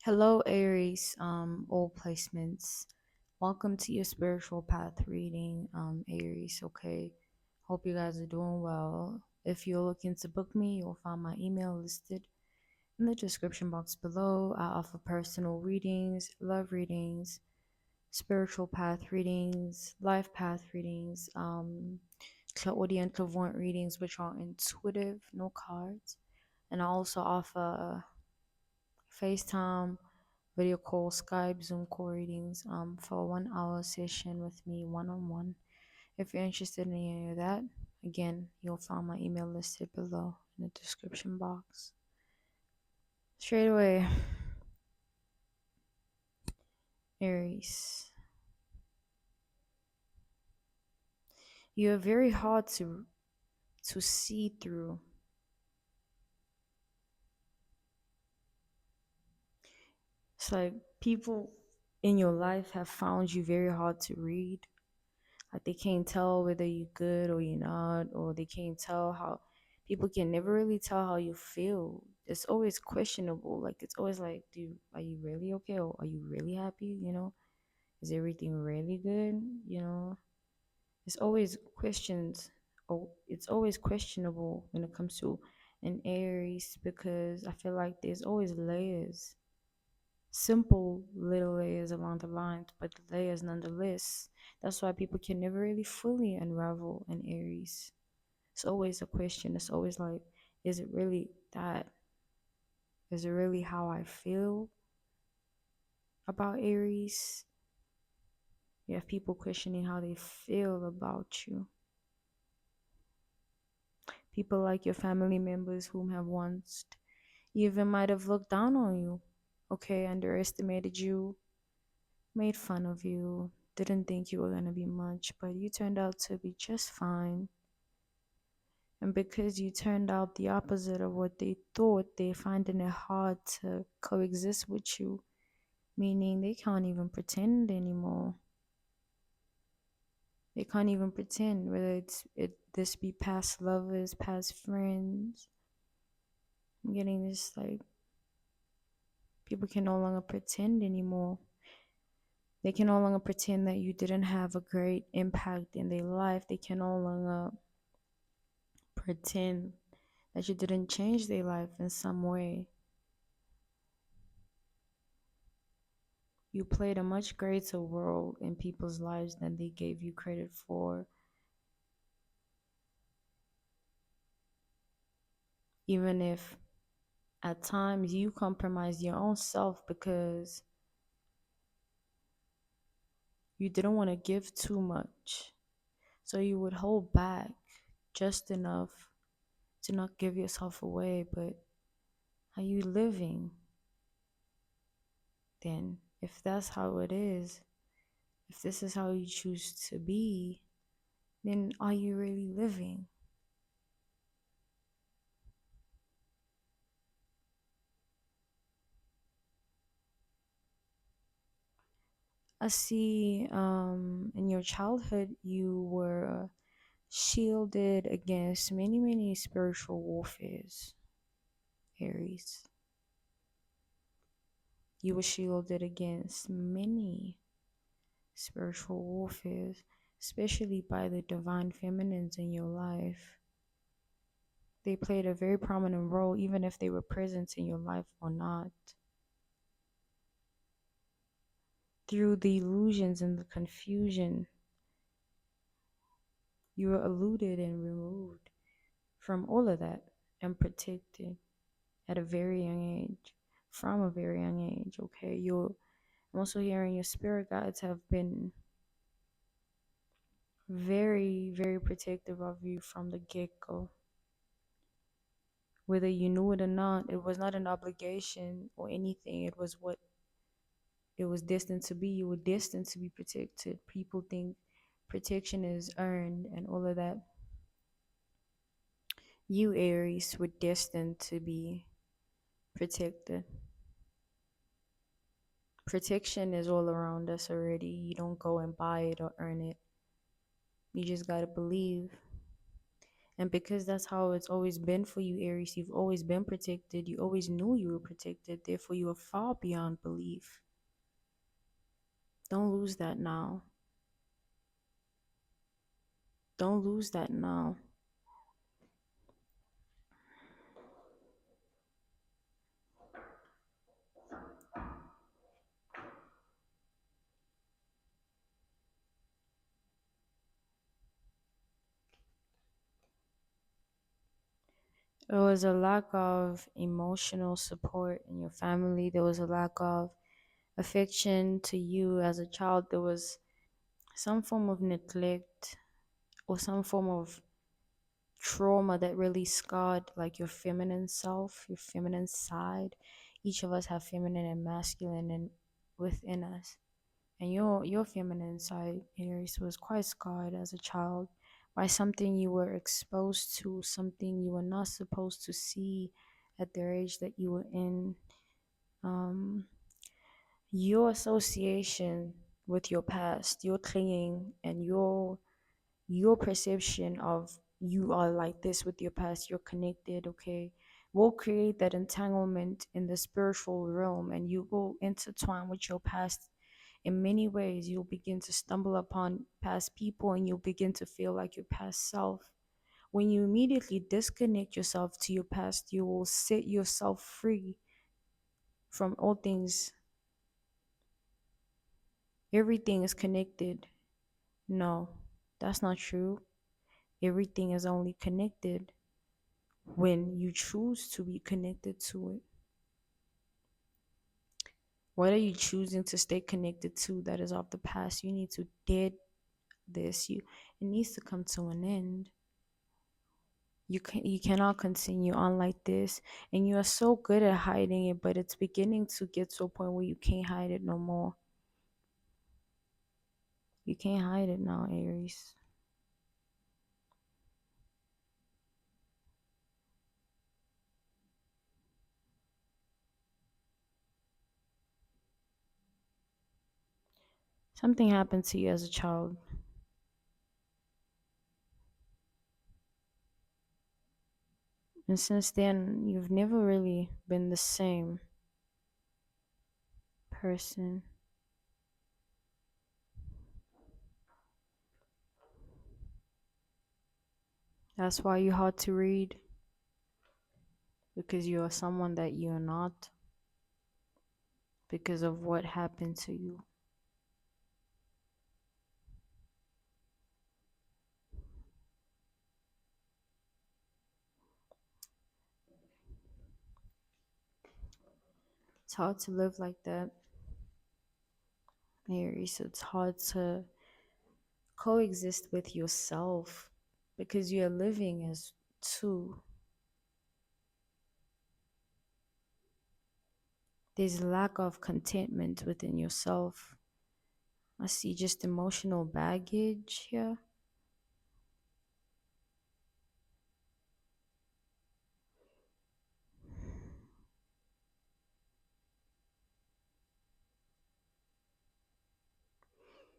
Hello, Aries, all placements. Welcome to your spiritual path reading, Aries. Okay, hope you guys are doing well. If you're looking to book me, you'll find my email listed in the description box below. I offer personal readings, love readings, spiritual path readings, life path readings, clairaudient clairvoyant readings, which are intuitive, no cards. And I also offer FaceTime, video call, Skype, Zoom call readings for a 1 hour session with me one on one. If you're interested in any of that, again, you'll find my email listed below in the description box. Straight away, Aries. You're very hard to see through. It's like people in your life have found you very hard to read. Like they can't tell whether you're good or you're not, or they can't tell how people can never really tell how you feel. It's always questionable. Like it's always like, are you really okay or are you really happy? Is everything really good? It's always questions. Oh, it's always questionable when it comes to an Aries because I feel like there's always layers, simple little layers along the lines, but the layers nonetheless. That's why people can never really fully unravel an Aries. It's always a question. It's always like, is it really that? Is it really how I feel about Aries? You have people questioning how they feel about you. People like your family members whom have once even might have looked down on you, okay, underestimated you, made fun of you, didn't think you were going to be much, but you turned out to be just fine. And because you turned out the opposite of what they thought, they're finding it hard to coexist with you, meaning they can't even pretend anymore. They can't even pretend, whether this be past lovers, past friends. I'm getting this like people can no longer pretend anymore. They can no longer pretend that you didn't have a great impact in their life. They can no longer pretend that you didn't change their life in some way. You played a much greater role in people's lives than they gave you credit for. Even if at times you compromised your own self because you didn't want to give too much. So you would hold back just enough to not give yourself away. But are you living then? If that's how it is, if this is how you choose to be, then are you really living? I see in your childhood you were shielded against many, many spiritual warfares, Aries. You were shielded against many spiritual warfares, especially by the divine feminines in your life. They played a very prominent role, even if they were present in your life or not. Through the illusions and the confusion, you were eluded and removed from all of that and protected at a very young age, from a very young age, okay? I'm also hearing your spirit guides have been very, very protective of you from the get-go. Whether you knew it or not, it was not an obligation or anything. It was what it was destined to be. You were destined to be protected. People think protection is earned and all of that. You, Aries, were destined to be protected. Protection is all around us already. You don't go and buy it or earn it. You just gotta believe. And because that's how it's always been for you, Aries, you've always been protected. You always knew you were protected. Therefore, you are far beyond belief. Don't lose that now. Don't lose that now. There was a lack of emotional support in your family. There was a lack of affection to you as a child. There was some form of neglect or some form of trauma that really scarred like your feminine self, your feminine side. Each of us have feminine and masculine and within us. And your feminine side, Aries, was quite scarred as a child by something you were exposed to, something you were not supposed to see at the age that you were in. Um, your association with your past, your clinging, and your perception of you are like this with your past, you're connected, okay, will create that entanglement in the spiritual realm, and you will intertwine with your past in many ways. You'll begin to stumble upon past people and you'll begin to feel like your past self. When you immediately disconnect yourself to your past, you will set yourself free from all things. Everything is connected. No, that's not true. Everything is only connected when you choose to be connected to it. What are you choosing to stay connected to that is of the past? You need to dead this. It needs to come to an end. You cannot continue on like this, and you are so good at hiding it, but it's beginning to get to a point where you can't hide it no more. You can't hide it now, Aries. Something happened to you as a child, and since then you've never really been the same person. That's why you're hard to read, because you are someone that you're not, because of what happened to you. It's hard to live like that, Aries. It's hard to coexist with yourself because you're living as two. There's a lack of contentment within yourself. I see just emotional baggage here.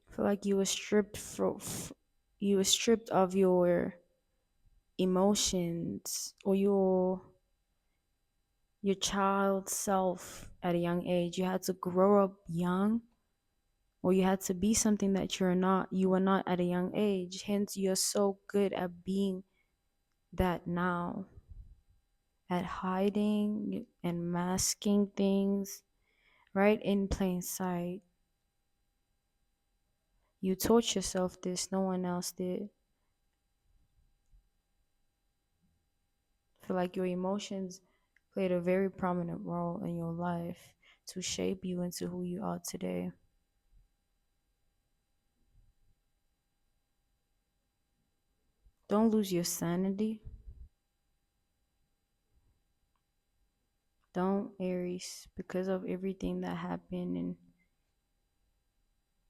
I feel like you were stripped of your emotions or your child self at a young age. You had to grow up young, or you had to be something that you were not at a young age. Hence you're so good at being that now, at hiding and masking things right in plain sight. You taught yourself this, no one else did. I feel like your emotions played a very prominent role in your life to shape you into who you are today. Don't lose your sanity. Don't, Aries, because of everything that happened, and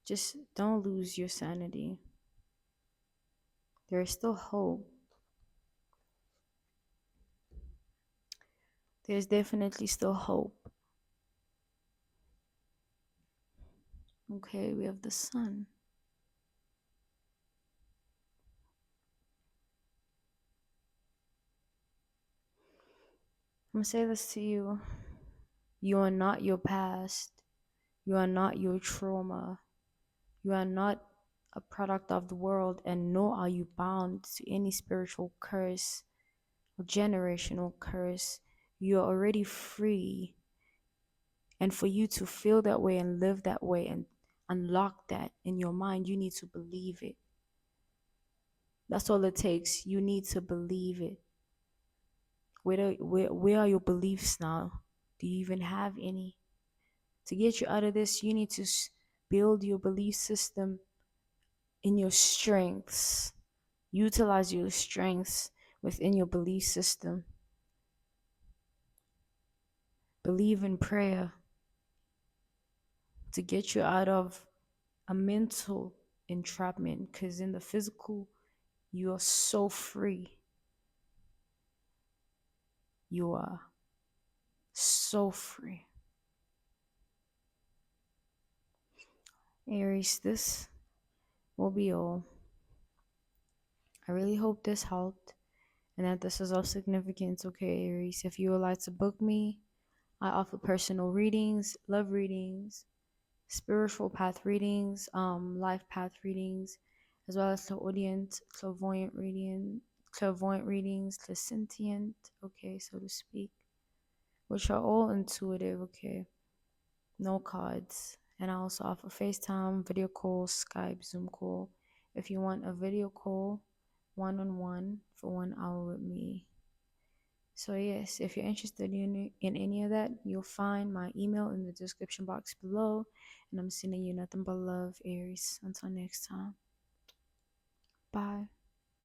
just don't lose your sanity. There is still hope. There's definitely still hope. Okay, we have the sun. I'm gonna say this to you. You are not your past. You are not your trauma. You are not a product of the world, and nor are you bound to any spiritual curse or generational curse. You are already free. And for you to feel that way and live that way and unlock that in your mind, you need to believe it. That's all it takes. You need to believe it. Where are your beliefs now? Do you even have any? To get you out of this, you need to build your belief system in your strengths. Utilize your strengths within your belief system. Believe in prayer to get you out of a mental entrapment, because in the physical, you are so free. You are so free. Aries, this will be all. I really hope this helped and that this is of significance. Okay, Aries, if you would like to book me, I offer personal readings, love readings, spiritual path readings, life path readings, as well as clairvoyant readings, clairsentient, okay, so to speak, which are all intuitive, okay, no cards. And I also offer FaceTime, video call, Skype, Zoom call. If you want a video call, one-on-one for 1 hour with me. So yes, if you're interested in any of that, you'll find my email in the description box below. And I'm sending you nothing but love, Aries. Until next time. Bye.